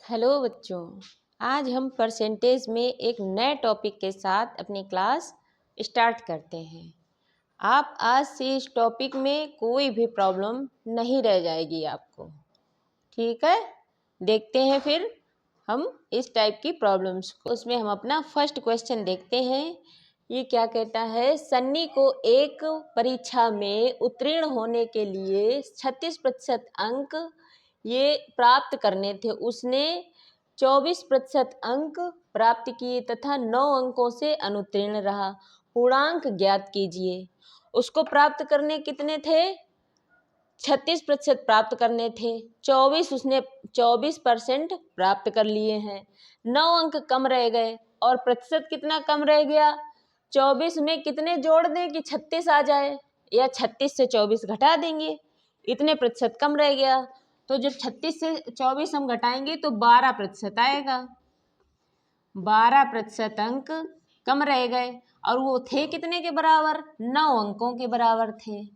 Hello बच्चों, आज हम परसेंटेज में एक नए टॉपिक के साथ अपनी क्लास स्टार्ट करते हैं। आप आज से इस टॉपिक में कोई भी प्रॉब्लम नहीं रह जाएगी आपको। ठीक है, देखते हैं फिर हम इस टाइप की प्रॉब्लम्स को। उसमें हम अपना फर्स्ट क्वेश्चन देखते हैं। ये क्या कहता है, सन्नी को एक परीक्षा में उत्तीर्ण होने के लिए 36% अंक ये प्राप्त करने थे। उसने 24% अंक प्राप्त किए तथा 9 अंकों से अनुत्तीर्ण रहा। पूर्णांक ज्ञात कीजिए। उसको प्राप्त करने कितने थे? 36% प्राप्त करने थे। 24% प्राप्त कर लिए हैं। 9 अंक कम रह गए और प्रतिशत कितना कम रह गया? 24 में कितने जोड़ दें कि 36 आ जाए, या 36 से 24 घटा देंगे, इतने प्रतिशत कम रह गया। तो जब 36 से 24 हम घटाएंगे तो 12% आएगा। 12% अंक कम रह गए और वो थे कितने के बराबर? 9 अंकों के बराबर थे।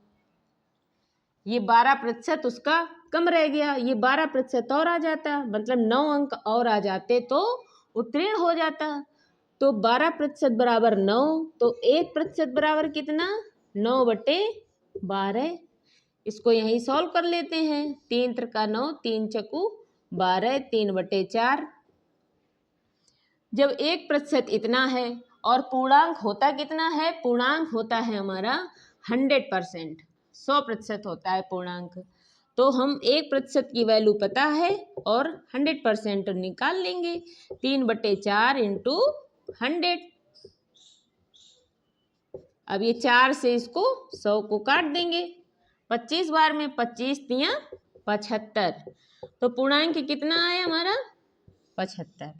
ये 12% उसका कम रह गया। ये 12% और आ जाता, मतलब 9 अंक और आ जाते तो उत्तीर्ण हो जाता। तो 12% बराबर 9, तो 1% बराबर कितना? 9/12। इसको यहीं सॉल्व कर लेते हैं। 3 त्रिका 9, 3 चकू 12, 3/4। जब 1% इतना है और पूर्णांक होता कितना है? पूर्णांक होता है हमारा 100%, 100% होता है पूर्णांक। तो हम 1% की वैल्यू पता है और 100% निकाल लेंगे। 3/4 इंटू 100। अब ये 4 से इसको 100 को काट देंगे। 25 बार में 25 तियां 75। तो पूर्णांक कितना आया हमारा? 75।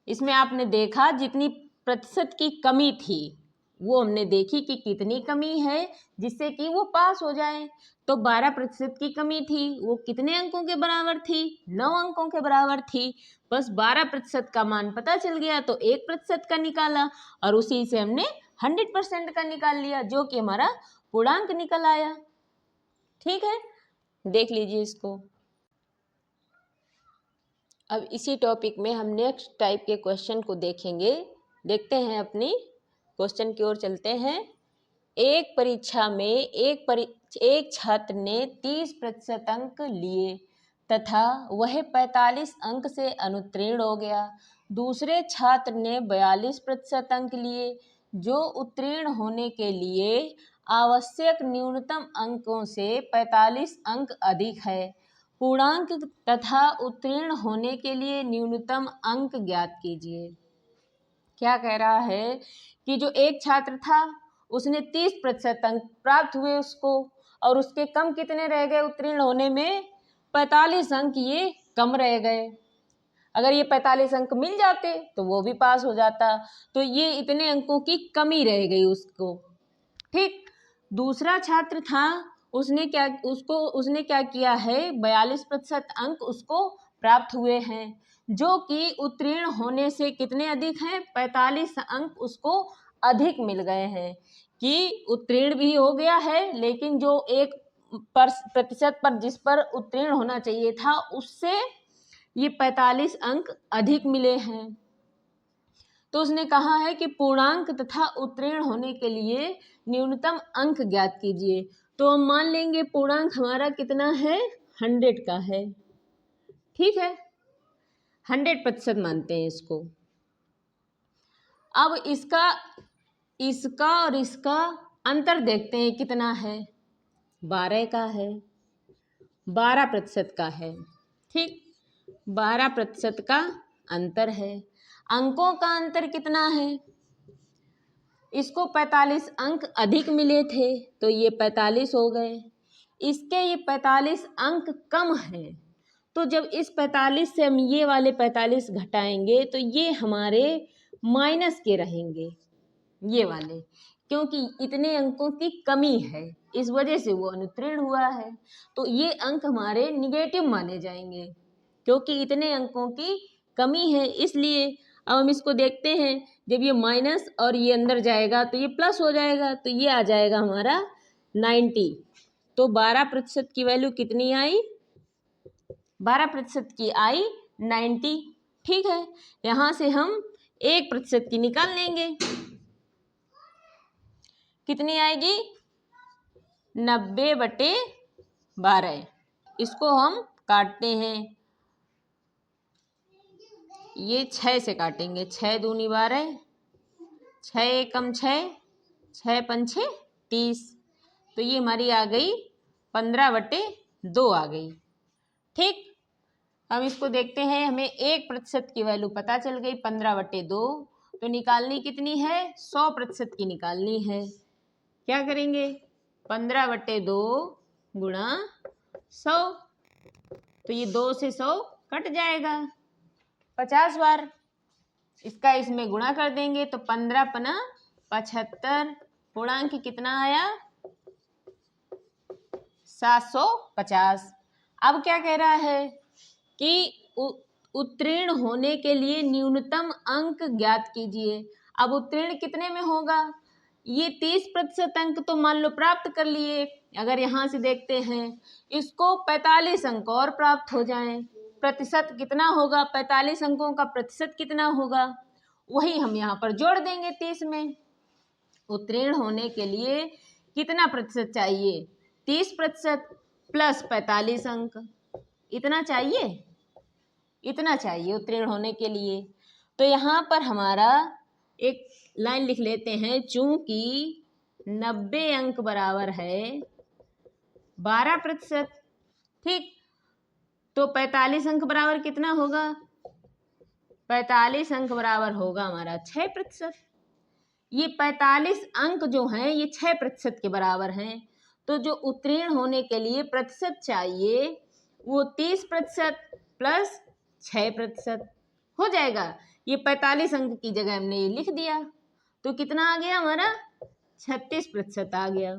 इसमें आपने देखा जितनी प्रतिशत की कमी थी वो हमने देखी कि कितनी कमी है जिससे कि वो पास हो जाए। तो 12% की कमी थी, वो कितने अंकों के बराबर थी? 9 अंकों के बराबर थी। बस 12% का मान पता चल गया तो 1% का निकाला और उसी से हमने 100% का निकाल लिया, जो कि हमारा पूर्णांक निकल आया। ठीक है, देख लीजिए इसको। अब इसी टॉपिक में हम नेक्स्ट टाइप के क्वेश्चन को देखेंगे। देखते हैं, अपनी क्वेश्चन की ओर चलते हैं। एक परीक्षा में एक छात्र ने 30% अंक लिए तथा वह 45 अंक से अनुत्तीर्ण हो गया। दूसरे छात्र ने 42% अंक लिए, जो उत्तीर्ण होने के लिए आवश्यक न्यूनतम अंकों से 45 अंक अधिक है। पूर्णांक तथा उत्तीर्ण होने के लिए न्यूनतम अंक ज्ञात कीजिए। क्या कह रहा है कि जो एक छात्र था उसने 30% अंक प्राप्त हुए उसको, और उसके कम कितने रह गए उत्तीर्ण होने में? 45 अंक ये कम रह गए। अगर ये 45 अंक मिल जाते तो वो भी पास हो जाता। तो ये इतने अंकों की कमी रह गई उसको। ठीक, दूसरा छात्र था, उसने क्या किया है? 42% अंक उसको प्राप्त हुए हैं, जो कि उत्तीर्ण होने से कितने अधिक हैं? 45 अंक उसको अधिक मिल गए हैं, कि उत्तीर्ण भी हो गया है लेकिन जो 1% पर जिस पर उत्तीर्ण होना चाहिए था उससे ये 45 अंक अधिक मिले हैं। तो उसने कहा है कि पूर्णांक तथा उत्तीर्ण होने के लिए न्यूनतम अंक ज्ञात कीजिए। तो हम मान लेंगे पूर्णांक हमारा कितना है? 100 का है। ठीक है, 100% मानते हैं इसको। अब इसका और इसका अंतर देखते हैं कितना है। 12 का है, 12% का है। ठीक, 12% का अंतर है। अंकों का अंतर कितना है? इसको 45 अंक अधिक मिले थे तो ये 45 हो गए। इसके ये 45 अंक कम हैं, तो जब इस 45 से हम ये वाले 45 घटाएंगे तो ये हमारे माइनस के रहेंगे, ये वाले, क्योंकि इतने अंकों की कमी है इस वजह से वो अनुत्तीर्ण हुआ है। तो ये अंक हमारे निगेटिव माने जाएंगे क्योंकि इतने अंकों की कमी है, इसलिए। अब हम इसको देखते हैं, जब ये माइनस और ये अंदर जाएगा तो ये प्लस हो जाएगा, तो ये आ जाएगा हमारा 90। तो 12% की वैल्यू कितनी आई? 12% की आई 90। ठीक है, यहाँ से हम 1% की निकाल लेंगे, कितनी आएगी 90/12। इसको हम काटते हैं, ये 6 से काटेंगे, 6 दूनी 12, 6 एकम 6, 6 पंछे 30, तो ये हमारी आ गई 15/2 आ गई। ठीक, हम इसको देखते हैं, हमें 1% की वैल्यू पता चल गई 15/2, तो निकालनी कितनी है 100% की निकालनी है। क्या करेंगे 15/2 गुणा 100, तो ये 2 से 100 कट जाएगा 50 बार, इसका इसमें गुणा कर देंगे तो 15×5 75, पूर्णांक कितना आया 750। अब क्या कह रहा है कि उत्तीर्ण होने के लिए न्यूनतम अंक ज्ञात कीजिए। अब उत्तीर्ण कितने में होगा, ये 30% अंक तो मान लो प्राप्त कर लिए, अगर यहाँ से देखते हैं इसको 45 अंक और प्राप्त हो जाएं, प्रतिशत कितना होगा 45 अंकों का प्रतिशत कितना होगा, वही हम यहाँ पर जोड़ देंगे 30 में। उत्तीर्ण होने के लिए कितना प्रतिशत चाहिए 30% प्लस 45 अंक, इतना चाहिए, इतना चाहिए उत्तीर्ण होने के लिए। तो यहाँ पर हमारा एक लाइन लिख लेते हैं, चूंकि 90 अंक बराबर है 12%। ठीक, तो 45 अंक बराबर कितना होगा, 45 अंक बराबर होगा हमारा 6%। ये 45 अंक जो हैं ये 6% के बराबर हैं, तो जो उत्तीर्ण होने के लिए प्रतिशत चाहिए वो 30% प्लस 6% हो जाएगा। ये 45 अंक की जगह हमने ये लिख दिया, तो कितना आ गया हमारा 36% आ गया।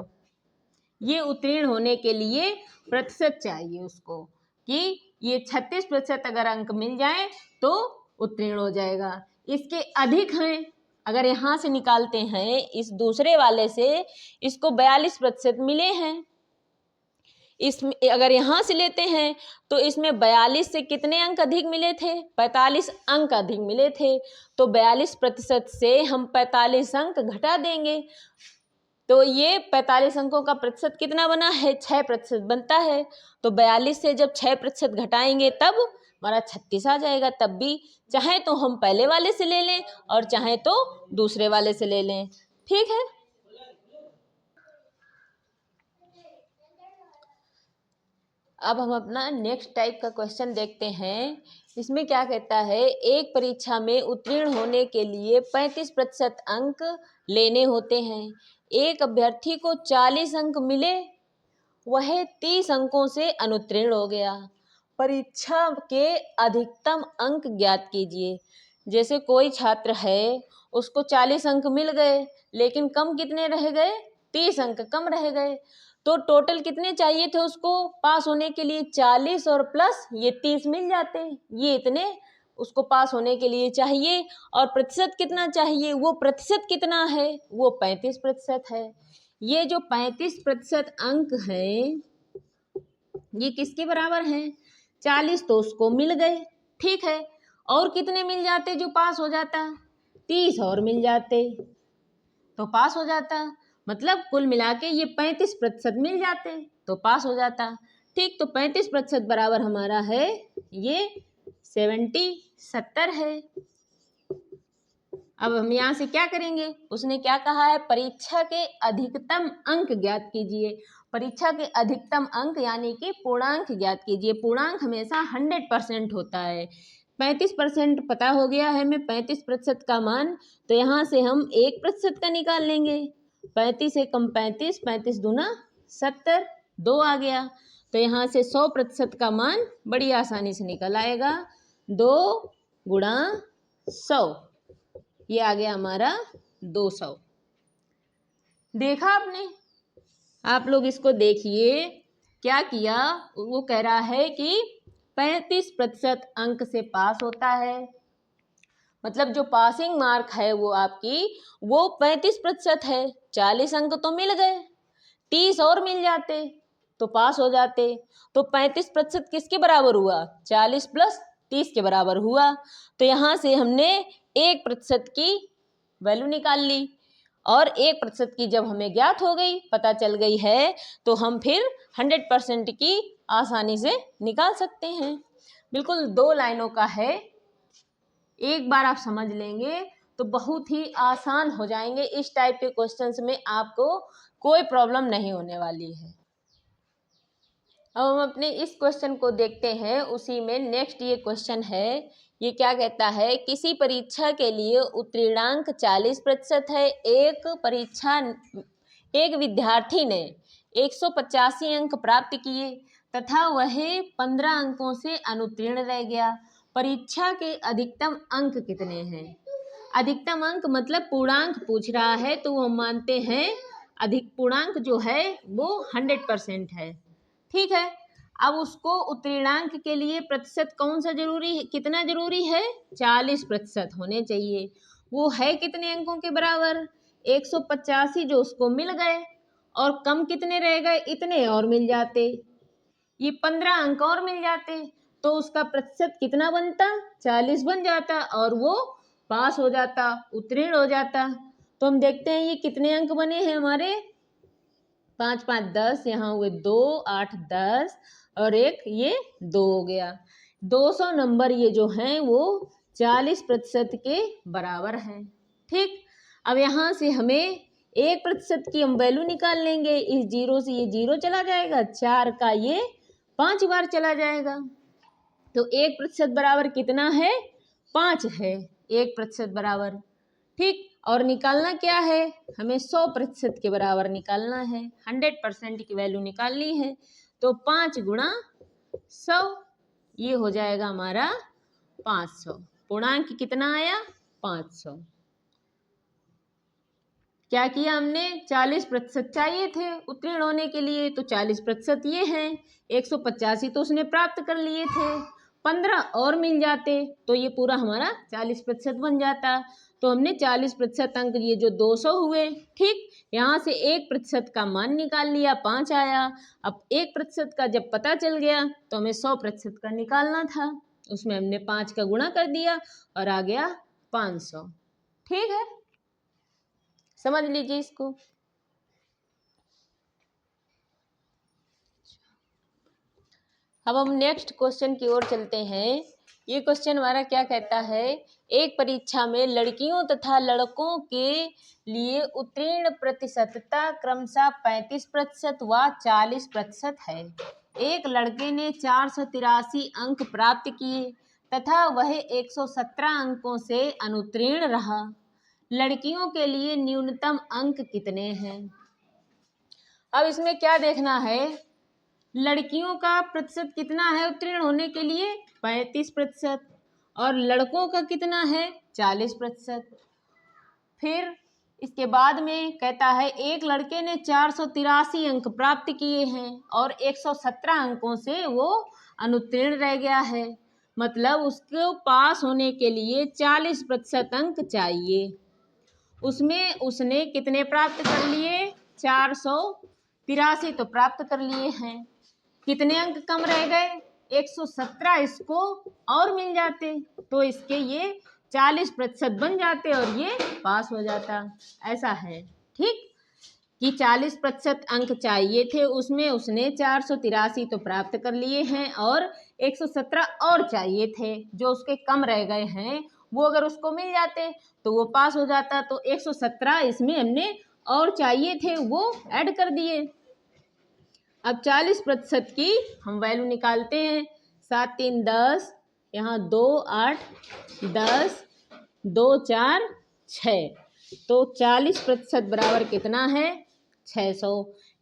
ये उत्तीर्ण होने के लिए प्रतिशत चाहिए उसको, कि ये 36% अगर अंक मिल जाए तो उत्तीर्ण हो जाएगा। इसके अधिक हैं, अगर यहाँ से निकालते हैं इस दूसरे वाले से, इसको 42% मिले हैं, इसमें अगर यहाँ से लेते हैं तो इसमें 42 से कितने अंक अधिक मिले थे 45 अंक अधिक मिले थे, तो 42% से हम 45 अंक घटा देंगे, तो ये 45 अंकों का प्रतिशत कितना बना है 6% बनता है, तो 42 से जब 6% घटाएंगे तब हमारा 36 आ जाएगा। तब भी चाहे तो हम पहले वाले से ले लें और चाहे तो दूसरे वाले से ले लें। ठीक है, अब हम अपना नेक्स्ट टाइप का क्वेश्चन देखते हैं। इसमें क्या कहता है, एक परीक्षा में उत्तीर्ण होने के लिए 35% अंक लेने होते हैं। एक अभ्यर्थी को 40 अंक मिले, वह 30 अंकों से अनुत्तीर्ण हो गया। परीक्षा के अधिकतम अंक ज्ञात कीजिए। जैसे कोई छात्र है उसको 40 अंक मिल गए, लेकिन कम कितने रह गए 30 अंक कम रह गए, तो टोटल कितने चाहिए थे उसको पास होने के लिए 40 और प्लस ये 30 मिल जाते, ये इतने उसको पास होने के लिए चाहिए। और प्रतिशत कितना चाहिए, वो प्रतिशत कितना है वो 35% है। ये जो 35% अंक हैं ये किसके बराबर हैं 40, तो उसको मिल गए। ठीक है, और कितने मिल जाते जो पास हो जाता 30 और मिल जाते तो पास हो जाता, मतलब कुल मिला के ये 35% मिल जाते तो पास हो जाता। ठीक, तो 35% बराबर हमारा है ये 70 है। अब हम यहाँ से क्या करेंगे, उसने क्या कहा है परीक्षा के अधिकतम अंक ज्ञात कीजिए। परीक्षा के अधिकतम अंक यानी कि पूर्णांक ज्ञात कीजिए। पूर्णांक हमेशा 100% होता है। 35% पता हो गया है हमें 35% का मान, तो यहाँ से हम 1% का निकाल लेंगे। 35 एकम 35, 35 दूना 70, 2 आ गया, तो यहाँ से 100% का मान बड़ी आसानी से निकल आएगा। 2 गुणा 100, ये आ गया हमारा 200। देखा आपने, आप लोग इसको देखिए क्या किया, वो कह रहा है कि 35% अंक से पास होता है, मतलब जो पासिंग मार्क है वो आपकी वो 35% है। 40 अंक तो मिल गए, 30 और मिल जाते तो पास हो जाते। तो 35% किसके बराबर हुआ? 40 + 30 के बराबर हुआ। तो यहाँ से हमने 1% की वैल्यू निकाल ली, और 1% की जब हमें ज्ञात हो गई, पता चल गई है, तो हम फिर 100% की आसानी से निकाल सकते हैं। बिल्कुल 2 लाइनों का है, एक बार आप समझ लेंगे तो बहुत ही आसान हो जाएंगे। इस टाइप के क्वेश्चंस में आपको कोई प्रॉब्लम नहीं होने वाली है। अब हम अपने इस क्वेश्चन को देखते हैं। उसी में नेक्स्ट ये क्वेश्चन है, ये क्या कहता है, किसी परीक्षा के लिए उत्तीर्णांक 40% है। एक विद्यार्थी ने 185 अंक प्राप्त किए तथा वह 15 अंकों से अनुत्तीर्ण रह गया। परीक्षा के अधिकतम अंक कितने हैं? अधिकतम अंक मतलब पूर्णांक पूछ रहा है, तो हम मानते हैं अधिक पूर्णांक जो है वो 100% है। ठीक है, अब उसको उत्तीर्णांक के लिए प्रतिशत कौन सा जरूरी है, कितना जरूरी है? 40% होने चाहिए। वो है कितने अंकों के बराबर? 185 जो उसको मिल गए, और कम कितने रह गए? इतने और मिल जाते, ये 15 अंक और मिल जाते, तो उसका प्रतिशत कितना बनता? 40 बन जाता, और वो पास हो जाता, उत्तीर्ण हो जाता। तो हम देखते हैं ये कितने अंक बने हैं हमारे? 5 5 10, यहाँ हुए 2 8 10, और एक ये 2 हो गया। 200 नंबर ये जो हैं वो 40% के बराबर हैं। ठीक, अब यहाँ से हमें 1% की हम वैल्यू निकाल लेंगे। इस 0 से ये 0 चला जाएगा, 4 का ये 5 बार चला जाएगा, तो 1% बराबर कितना है? 5 है 1% बराबर। ठीक, और निकालना क्या है? हमें 100% के बराबर निकालना है, 100% की वैल्यू निकालनी है। तो 5 गुणा 100, ये हो जाएगा हमारा 500। पूर्णांक कितना आया? 500। क्या किया हमने? 40% चाहिए थे उत्तीर्ण होने के लिए, तो 40% ये हैं। 185 तो उसने प्राप्त कर लिए थे, 15 और मिल जाते तो ये पूरा हमारा 40% बन जाता। तो हमने 40% अंक, ये जो 200 हुए। ठीक, यहाँ से 1% का मान निकाल लिया, 5 आया। अब 1% का जब पता चल गया तो हमें 100% का निकालना था, उसमें हमने 5 का गुणा कर दिया और आ गया 500। ठीक है, समझ लीजिए इसको। अब हम नेक्स्ट क्वेश्चन की ओर चलते हैं। ये क्वेश्चन हमारा क्या कहता है, एक परीक्षा में लड़कियों तथा लड़कों के लिए उत्तीर्ण प्रतिशतता क्रमशः 35% व 40% है। एक लड़के ने 483 अंक प्राप्त किए तथा वह 117 अंकों से अनुत्तीर्ण रहा। लड़कियों के लिए न्यूनतम अंक कितने हैं? अब इसमें क्या देखना है, लड़कियों का प्रतिशत कितना है उत्तीर्ण होने के लिए? 35%, और लड़कों का कितना है? 40%। फिर इसके बाद में कहता है एक लड़के ने 483 अंक प्राप्त किए हैं और 117 अंकों से वो अनुत्तीर्ण रह गया है, मतलब उसको पास होने के लिए 40% अंक चाहिए। उसमें उसने कितने प्राप्त कर लिए? 483 तो प्राप्त कर लिए हैं। कितने अंक कम रह गए? 117 इसको और मिल जाते तो इसके ये 40% बन जाते और ये पास हो जाता। ऐसा है, ठीक, कि 40% अंक चाहिए थे, उसमें उसने 483 तो प्राप्त कर लिए हैं और 117 और चाहिए थे जो उसके कम रह गए हैं, वो अगर उसको मिल जाते तो वो पास हो जाता। तो 117 इसमें हमने और चाहिए थे वो ऐड कर दिए। अब 40% की हम वैल्यू निकालते हैं। 7 3 10, यहाँ 2 8 10, 2 4 6, तो 40% बराबर कितना है? 600।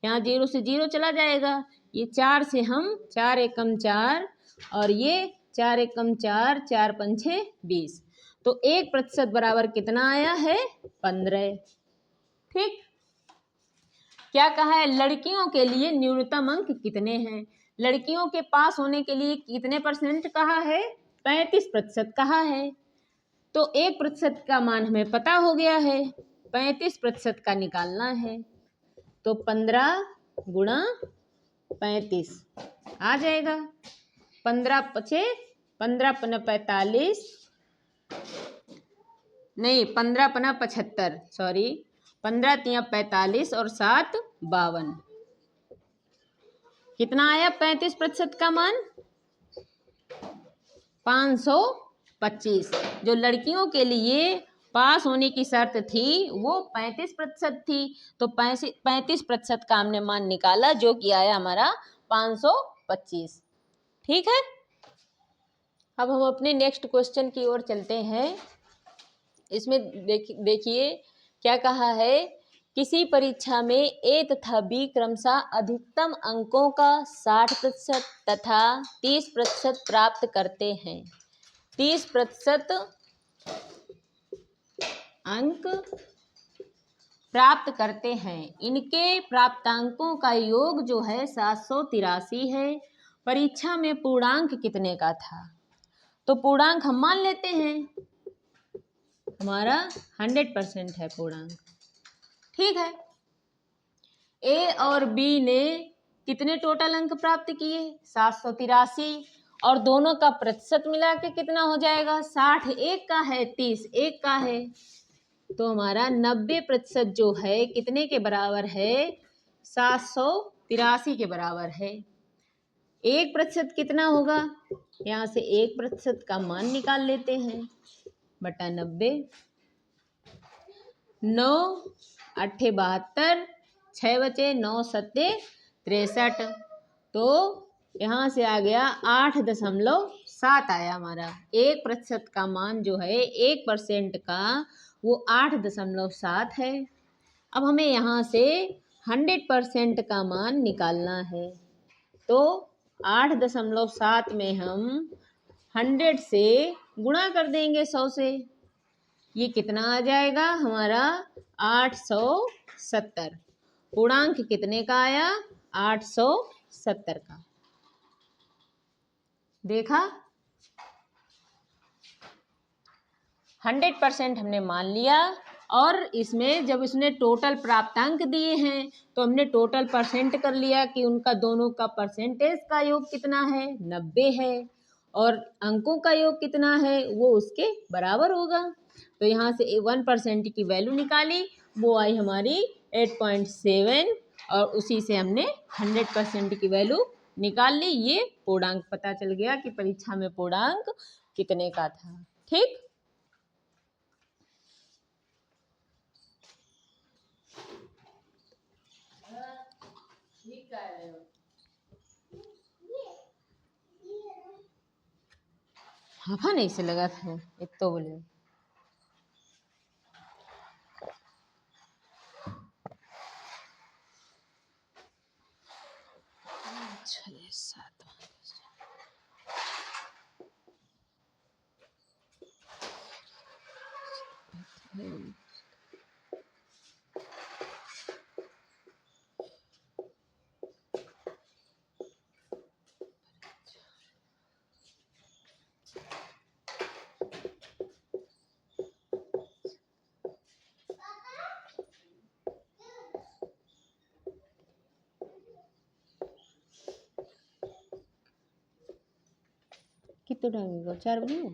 यहाँ 0 से 0 चला जाएगा, ये 4 से हम 4 एकम 4 और ये 4 एकम 4, 4 पंछे 20, तो 1% बराबर कितना आया है? 15। ठीक, क्या कहा है? लड़कियों के लिए न्यूनतम अंक कितने हैं? लड़कियों के पास होने के लिए कितने % कहा है? 35% कहा है। तो 1% का मान हमें पता हो गया है, 35% का निकालना है। तो 15 गुणा 35 आ जाएगा। 15 पचे 15 पना 45 नहीं 15 पना 75 सॉरी 15 तिया 45 और 7 52 कितना आया 35% का मान 525। जो लड़कियों के लिए पास होने की शर्त थी वो 35% थी, तो 35% का हमने मान निकाला जो कि आया हमारा 525। ठीक है, अब हम अपने नेक्स्ट क्वेश्चन की ओर चलते हैं। इसमें देखिए क्या कहा है, किसी परीक्षा में ए तथा बी क्रमशः अधिकतम अंकों का 60% तथा 30% प्राप्त करते हैं। 30% अंक प्राप्त करते हैं। इनके प्राप्तांकों का योग जो है 783 है। परीक्षा में पूर्णांक कितने का था? तो पूर्णांक हम मान लेते हैं हमारा 100% है पूर्णांक। ठीक है, ए और बी ने कितने टोटल अंक प्राप्त किए 783 और दोनों का प्रतिशत मिला के कितना हो जाएगा 60 एक का है 30 एक का है, तो हमारा 90% जो है कितने के बराबर है 783 के बराबर है। 1% कितना होगा, यहाँ से 1% का मान निकाल लेते हैं बटा 90। 9 8 72 6 बचे 9 7 63, तो यहाँ से आ गया 8.7 आया हमारा। 1% का मान जो है 1% का वो 8.7 है। अब हमें यहाँ से 100% का मान निकालना है, तो 8.7 में हम 100 से गुणा कर देंगे 100 से, ये कितना आ जाएगा हमारा 870। पूर्णांक कितने का आया 870 का। देखा 100% हमने मान लिया, और इसमें जब इसने टोटल प्राप्तांक दिए हैं तो हमने टोटल परसेंट कर लिया कि उनका दोनों का परसेंटेज का योग कितना है 90 है, और अंकों का योग कितना है वो उसके बराबर होगा। तो यहाँ से 1% की वैल्यू निकाली, वो आई हमारी 8.7, और उसी से हमने 100% की वैल्यू निकाल ली। ये पूर्णांक पता चल गया कि परीक्षा में पूर्णांक कितने का था। ठीक, हाफा नहीं से लगा था एक तो बोले। छः सात कितना टाइम होगा 4 बजे।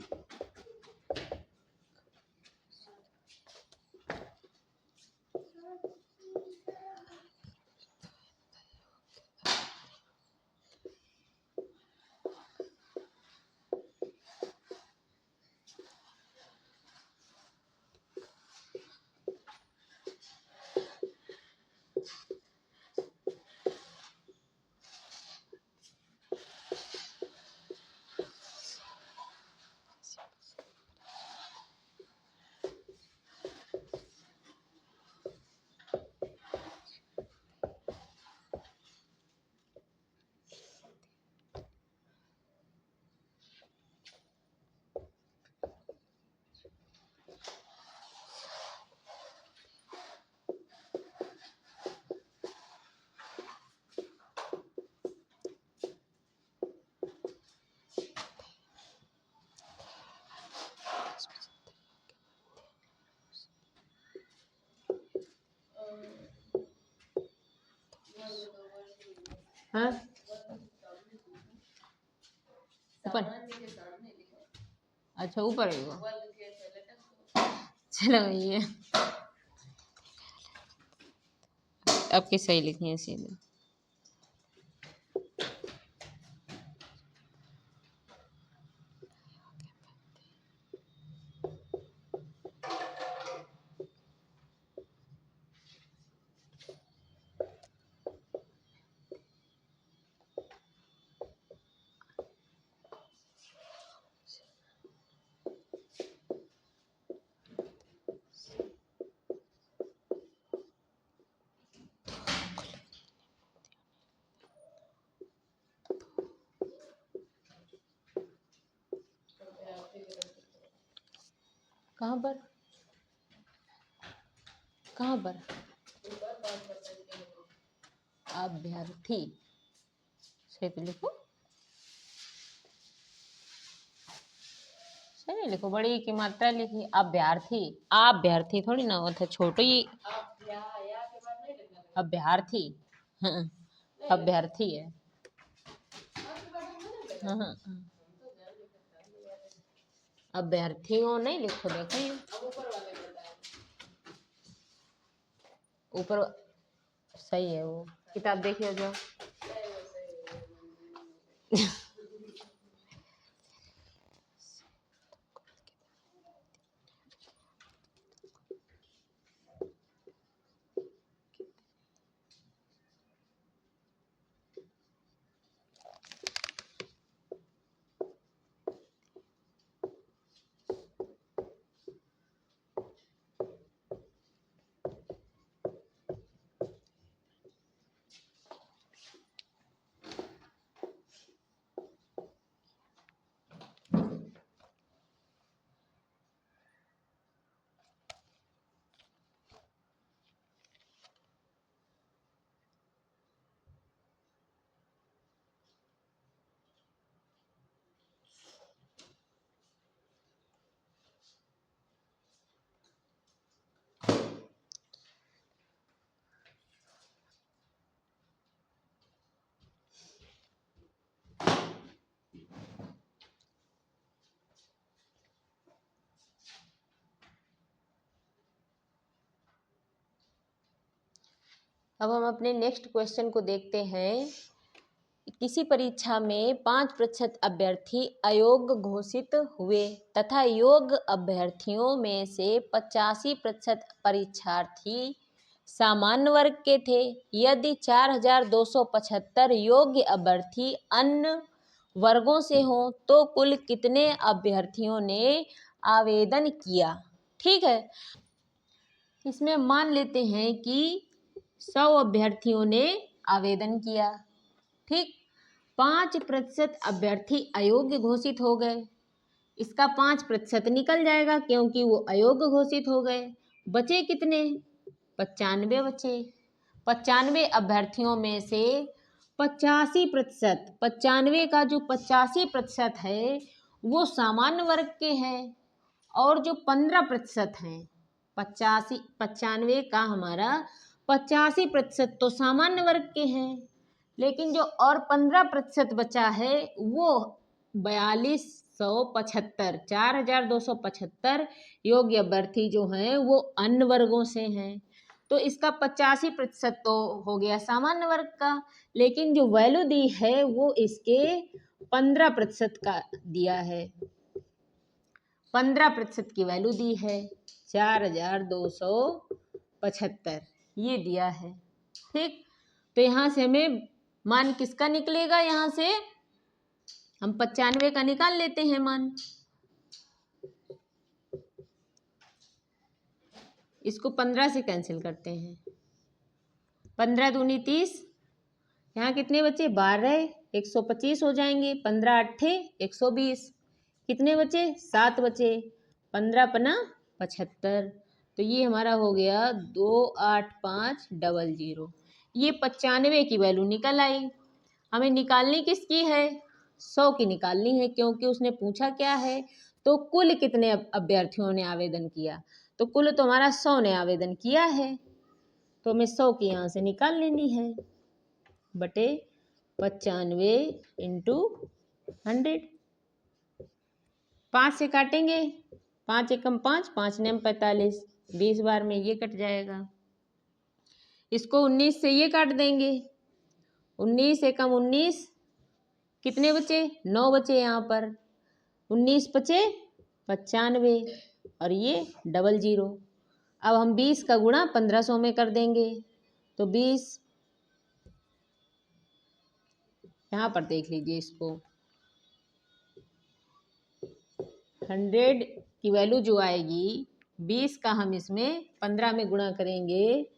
हाँ ऊपर, अच्छा ऊपर है वो, चलो ये आपके सही लिखी है सीधे। कहाँ पर, कहाँ पर, अभ्यर्थी, सही तो लिखो, सही लिखो, बड़ी की मात्रा लिखी, अभ्यर्थी, अभ्यर्थी थोड़ी ना होता, छोटी ही अभ्यर्थी, हाँ, अभ्यर्थी है, हाँ हाँ, अभ्यर्थियों नहीं लिखो, देखो ऊपर सही है वो, किताब देखिए जो अब हम अपने नेक्स्ट क्वेश्चन को देखते हैं। किसी परीक्षा में 5% अभ्यर्थी अयोग्य घोषित हुए तथा योग्य अभ्यर्थियों में से 85% परीक्षार्थी सामान्य वर्ग के थे। यदि 4275 योग्य अभ्यर्थी अन्य वर्गों से हों तो कुल कितने अभ्यर्थियों ने आवेदन किया। ठीक है, इसमें मान लेते हैं कि 100 अभ्यर्थियों ने आवेदन किया। ठीक, 5% अभ्यर्थी अयोग्य घोषित हो गए, इसका 5% निकल जाएगा क्योंकि वो अयोग्य घोषित हो गए। बचे कितने, 95 बचे। 95 अभ्यर्थियों में से 85%, 95 का जो 85% है वो सामान्य वर्ग के हैं और जो 15% हैं, 95 का हमारा 85% तो सामान्य वर्ग के हैं, लेकिन जो और 15% बचा है वो 4275, 4275 योग्य अभ्यर्थी जो हैं वो अन्य वर्गों से हैं। तो इसका 85% तो हो गया सामान्य वर्ग का, लेकिन जो वैल्यू दी है वो इसके 15% का दिया है, 15% की वैल्यू दी है, 4275 ये दिया है। ठीक, तो यहाँ से हमें मान किसका निकलेगा, यहाँ से हम 95 का निकाल लेते हैं मान। इसको 15 से कैंसिल करते हैं, 15 दूनी 30, यहाँ कितने बचे 12, 125 हो जाएंगे, 15 अट्ठे 120, कितने बचे 7 बचे, 15 पना 75, तो ये हमारा हो गया 28500। ये 95 की वैल्यू निकल आई। हमें निकालनी किसकी है, 100 की निकालनी है, क्योंकि उसने पूछा क्या है, तो कुल कितने अभ्यर्थियों ने आवेदन किया, तो कुल तो हमारा 100 ने आवेदन किया है, तो हमें 100 की यहाँ से निकाल लेनी है, बटे 95 × 100। 5 से काटेंगे, 5 एकम 5, 5 नेम 45, 20 बार में ये कट जाएगा। इसको 19 से ये काट देंगे, 19 एकम 19, कितने बचे? 9 बचे यहाँ पर, 19 बचे 95 और ये डबल जीरो। अब हम 20 का गुणा 1500 में कर देंगे, तो 20 यहाँ पर देख लीजिए, इसको 100 की वैल्यू जो आएगी, 20 का हम इसमें 15 में गुणा करेंगे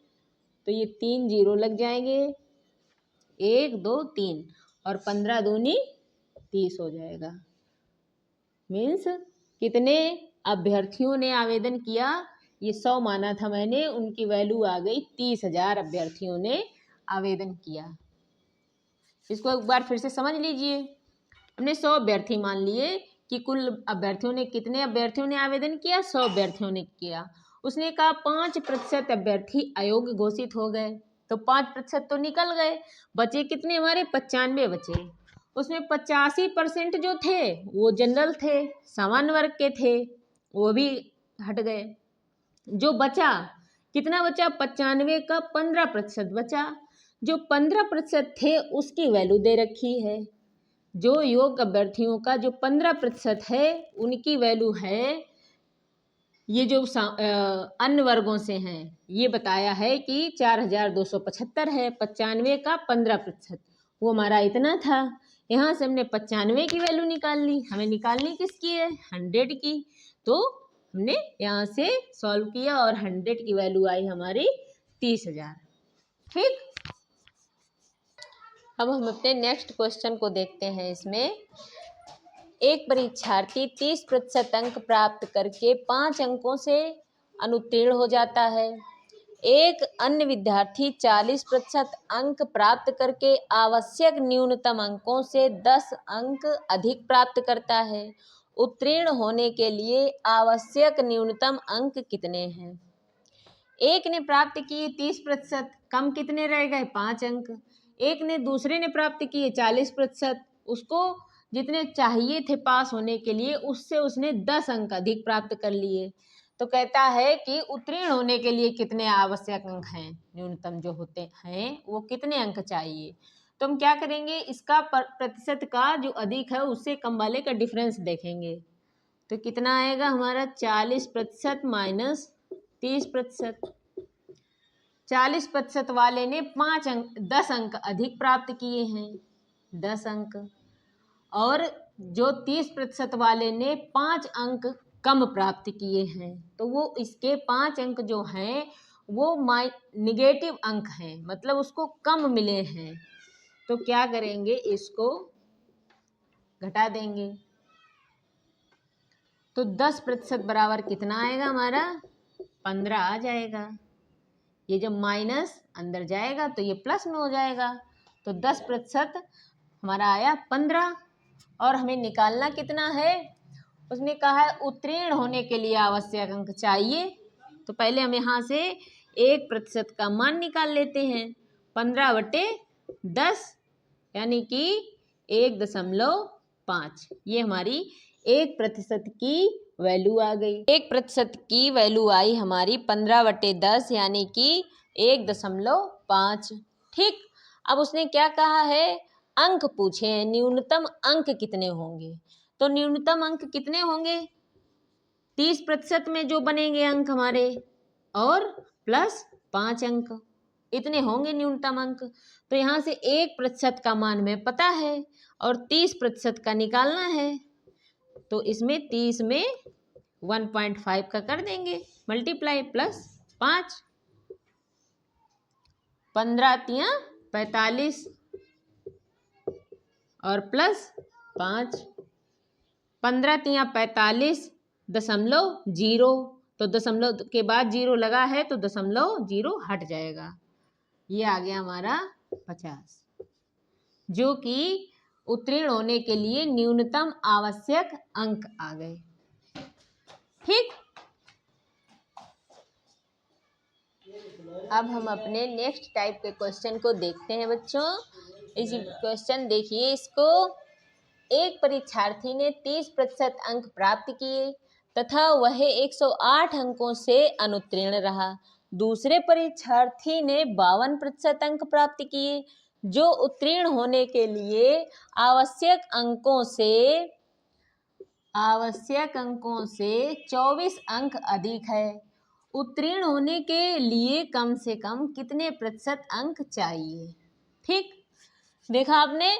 तो ये 3 जीरो लग जाएंगे, 1 2 3 और 15 दूनी 30 हो जाएगा। मीन्स कितने अभ्यर्थियों ने आवेदन किया? ये 100 माना था मैंने, उनकी वैल्यू आ गई 30,000 अभ्यर्थियों ने आवेदन किया। इसको एक बार फिर से समझ लीजिए। हमने 100 अभ्यर्थी मान लिए कि कुल अभ्यर्थियों ने, कितने अभ्यर्थियों ने आवेदन किया? 100 अभ्यर्थियों ने किया। उसने कहा 5% अभ्यर्थी अयोग्य घोषित हो गए, तो 5% तो निकल गए, बचे कितने हमारे? 95 बचे। उसमें 85% जो थे वो जनरल थे, सामान्य वर्ग के थे, वो भी हट गए। जो बचा, कितना बचा? 95 का 15% बचा। जो 15% थे उसकी वैल्यू दे रखी है। जो योग्य अभ्यर्थियों का जो 15% है उनकी वैल्यू है, ये जो अन्य वर्गों से हैं, ये बताया है कि 4275 है। 95 का 15%, वो हमारा इतना था। यहाँ से हमने 95 की वैल्यू निकाल ली। हमें निकालनी किसकी है? 100 की। तो हमने यहाँ से सॉल्व किया और 100 की वैल्यू आई हमारी 30,000। ठीक, अब हम अपने नेक्स्ट क्वेश्चन को देखते हैं। इसमें एक परीक्षार्थी 30% अंक प्राप्त करके 5 अंकों से अनुत्तीर्ण हो जाता है। एक अन्य विद्यार्थी 40% अंक प्राप्त करके आवश्यक न्यूनतम अंकों से 10 अंक अधिक प्राप्त करता है। उत्तीर्ण होने के लिए आवश्यक न्यूनतम अंक कितने हैं? एक ने प्राप्त किए 30%, कम कितने रह गए? 5 अंक। एक ने, दूसरे ने प्राप्त किए 40%, उसको जितने चाहिए थे पास होने के लिए उससे उसने 10 अंक अधिक प्राप्त कर लिए। तो कहता है कि उत्तीर्ण होने के लिए कितने आवश्यक अंक हैं, न्यूनतम जो होते हैं वो कितने अंक चाहिए। तो हम क्या करेंगे, इसका प्रतिशत का जो अधिक है उससे कम वाले का डिफरेंस देखेंगे। तो कितना आएगा हमारा? 40% माइनस 30%। 40% वाले ने 10 अंक अधिक प्राप्त किए हैं, 10 अंक, और जो 30% वाले ने 5 अंक कम प्राप्त किए हैं, तो वो इसके 5 अंक जो हैं वो निगेटिव अंक हैं, मतलब उसको कम मिले हैं। तो क्या करेंगे, इसको घटा देंगे। तो 10% बराबर कितना आएगा हमारा? 15 आ जाएगा। ये जब माइनस अंदर जाएगा तो ये प्लस में हो जाएगा। तो 10% हमारा आया 15। और हमें निकालना कितना है? उसने कहा है उत्तीर्ण होने के लिए आवश्यक अंक चाहिए। तो पहले हम यहाँ से 1% का मान निकाल लेते हैं। 15/10 यानी कि 1.5। ये हमारी 1% की वैल्यू आ गई। 1% की वैल्यू आई हमारी 15/10 यानी कि 1.5। ठीक, अब उसने क्या कहा है? अंक पूछे हैं, न्यूनतम अंक कितने होंगे। तो न्यूनतम अंक कितने होंगे? 30% में जो बनेंगे अंक हमारे, और प्लस 5 अंक, इतने होंगे न्यूनतम अंक। तो यहाँ से 1% का मान हमें पता है और 30% का निकालना है। तो इसमें 30 में 1.5 का कर देंगे मल्टीप्लाई, प्लस 5, 15 × 45 और प्लस 5, 15 × 45.0। तो दशमलव के बाद 0 लगा है तो 0.0 हट जाएगा। ये आ गया हमारा 50, जो कि उत्तीर्ण होने के लिए न्यूनतम आवश्यक अंक आ गए। ठीक, अब हम अपने नेक्स्ट टाइप के क्वेश्चन को देखते हैं बच्चों। इस क्वेश्चन देखिए इसको। एक परीक्षार्थी ने 30% अंक प्राप्त किए तथा वह 108 अंकों से अनुत्तीर्ण रहा। दूसरे परीक्षार्थी ने 52% अंक प्राप्त किए, जो उत्तीर्ण होने के लिए आवश्यक अंकों से 24 अंक अधिक है। उत्तीर्ण होने के लिए कम से कम कितने प्रतिशत अंक चाहिए? ठीक, देखा आपने,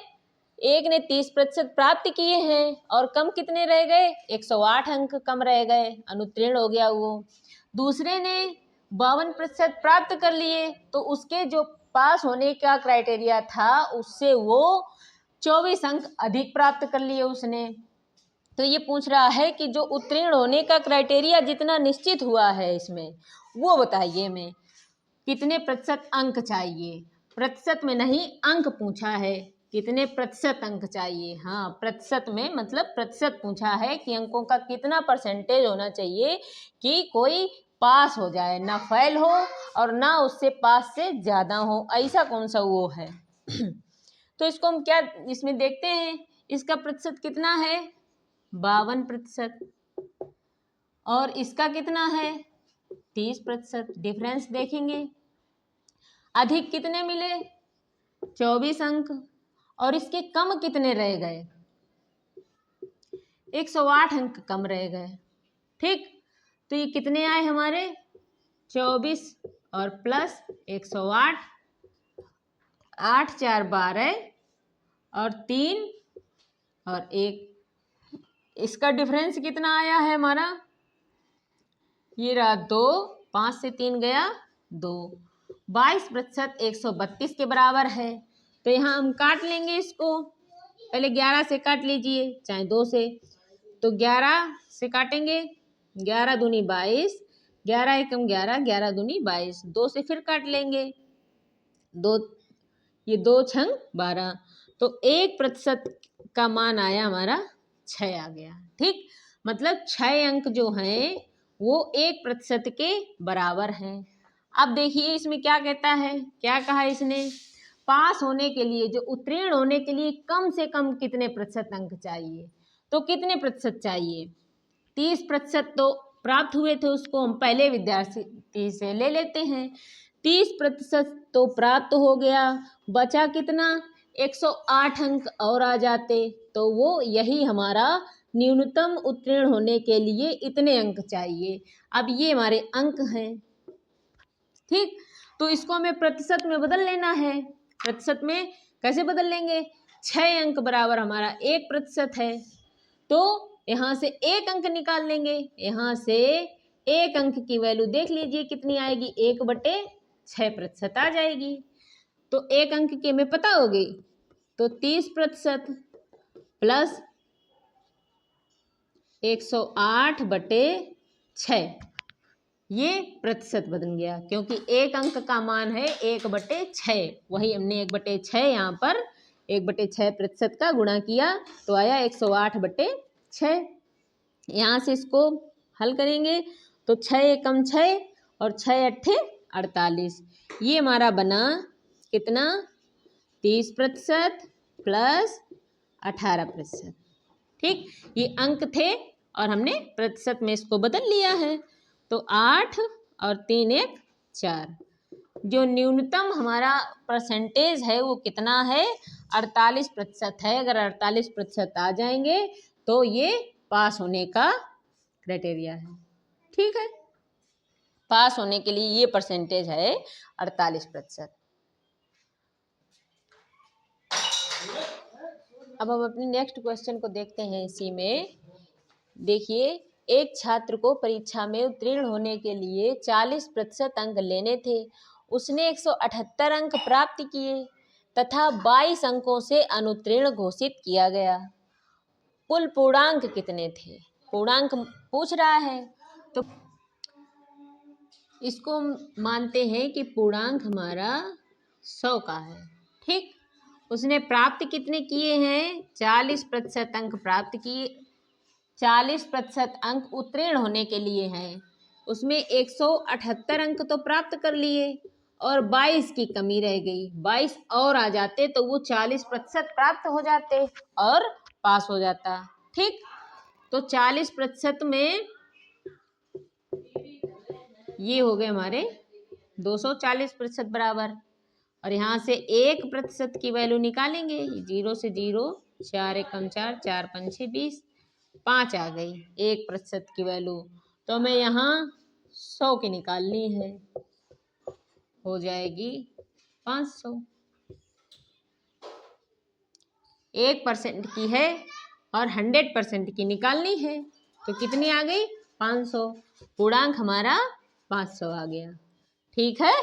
एक ने 30% प्राप्त किए हैं और कम कितने रह गए? 108 अंक कम रह गए, अनुत्तीर्ण हो गया वो। दूसरे ने 52% प्राप्त कर लिए, तो उसके जो पास होने का क्राइटेरिया था उससे वो 24 अंक अधिक प्राप्त कर लिए उसने। तो ये पूछ रहा है कि जो उत्तीर्ण होने का क्राइटेरिया जितना निश्चित हुआ है इसमें, वो बताइए मैं, कितने प्रतिशत अंक चाहिए। प्रतिशत में नहीं, अंक पूछा है, कितने प्रतिशत अंक चाहिए। हाँ, प्रतिशत में मतलब प्रतिशत पूछा है कि अंकों का कितना परसेंटेज होना चाहिए कि कोई पास हो जाए, ना फेल हो और ना उससे पास से ज़्यादा हो, ऐसा कौन सा वो है। तो इसको हम क्या इसमें देखते हैं, इसका प्रतिशत कितना है? 52%। और इसका कितना है? 30%। डिफरेंस देखेंगे, अधिक कितने मिले? 24 अंक। और इसके कम कितने रह गए? 108 अंक कम रह गए। ठीक, तो ये कितने आए हमारे? 24 और प्लस 108, 8 4 12 और 3 और 1, इसका डिफरेंस कितना आया है हमारा? ये रहा 2, 5 से 3 गया 2, 22% 132 के बराबर है। तो यहाँ हम काट लेंगे इसको, पहले 11 से काट लीजिए, चाहे 2 से। तो 11 से काटेंगे, 11 दूनी 22, 11 एकम 11, 11 दूनी 22, 2 से फिर काट लेंगे, 2 ये 2 छंग 12, तो 1% का मान आया हमारा 6 आ गया। ठीक, मतलब 6 अंक जो हैं वो 1% के बराबर हैं। अब देखिए इसमें क्या कहता है, क्या कहा इसने, पास होने के लिए, जो उत्तीर्ण होने के लिए कम से कम कितने प्रतिशत अंक चाहिए। तो कितने प्रतिशत चाहिए? 30% तो प्राप्त हुए थे, उसको हम पहले विद्यार्थी से ले लेते हैं। 30% तो प्राप्त हो गया, बचा कितना? 108 अंक और आ जाते, तो वो यही हमारा न्यूनतम उत्तीर्ण होने के लिए इतने अंक चाहिए। अब ये हमारे अंक हैं। ठीक, तो इसको हमें प्रतिशत में बदल लेना है। प्रतिशत में कैसे बदल लेंगे? 6 अंक बराबर हमारा 1% है, तो यहाँ से 1 अंक निकाल लेंगे। यहाँ से 1 अंक की वैल्यू देख लीजिए कितनी आएगी, 1/6% आ जाएगी। तो 1 अंक की हमें पता होगी, तो 30% प्लस 108/6, ये प्रतिशत बदल गया, क्योंकि 1 अंक का मान है 1/6, वही हमने 1/6 यहाँ पर 1/6% का गुणा किया तो आया 108/6। यहाँ से इसको हल करेंगे तो 6 एकम 6 और 6 अट्ठे 48, ये हमारा बना कितना? 30% प्लस 18%। ठीक, ये अंक थे और हमने प्रतिशत में इसको बदल लिया है। तो 8 और 3 1 4, जो न्यूनतम हमारा परसेंटेज है वो कितना है? 48% है। अगर 48% आ जाएंगे तो ये पास होने का क्राइटेरिया है। ठीक है, पास होने के लिए ये परसेंटेज है 48%। अब हम अपने नेक्स्ट क्वेश्चन को देखते हैं। इसी में देखिए, एक छात्र को परीक्षा में उत्तीर्ण होने के लिए 40% अंक लेने थे। उसने 178 अंक प्राप्त किए तथा 22 अंकों से अनुत्तीर्ण घोषित किया गया। कुल पूर्णांक कितने थे? पूर्णांक पूछ रहा है, तो इसको मानते हैं कि पूर्णांक हमारा 100 का है। ठीक, उसने प्राप्त कितने किए हैं? 40% अंक प्राप्त किए, 40% अंक उत्तीर्ण होने के लिए हैं। उसमें 178 अंक तो प्राप्त कर लिए और 22 की कमी रह गई, 22 और आ जाते तो वो 40% प्राप्त हो जाते और पास हो जाता। ठीक, तो 40% में ये हो गए हमारे 240% बराबर। और यहाँ से 1% की वैल्यू निकालेंगे, 0 से 0, 4 एकम 4, 4 पंचे 20, 5 आ गई 1% की वैल्यू। तो हमें यहाँ 100 की निकालनी है, हो जाएगी 500। 1% की है और 100% की निकालनी है, तो कितनी आ गई? 500। पूर्णांक हमारा 500 आ गया। ठीक है,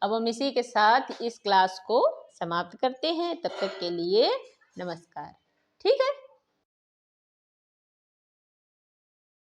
अब हम इसी के साथ इस क्लास को समाप्त करते हैं। तब तक के लिए नमस्कार। ठीक है।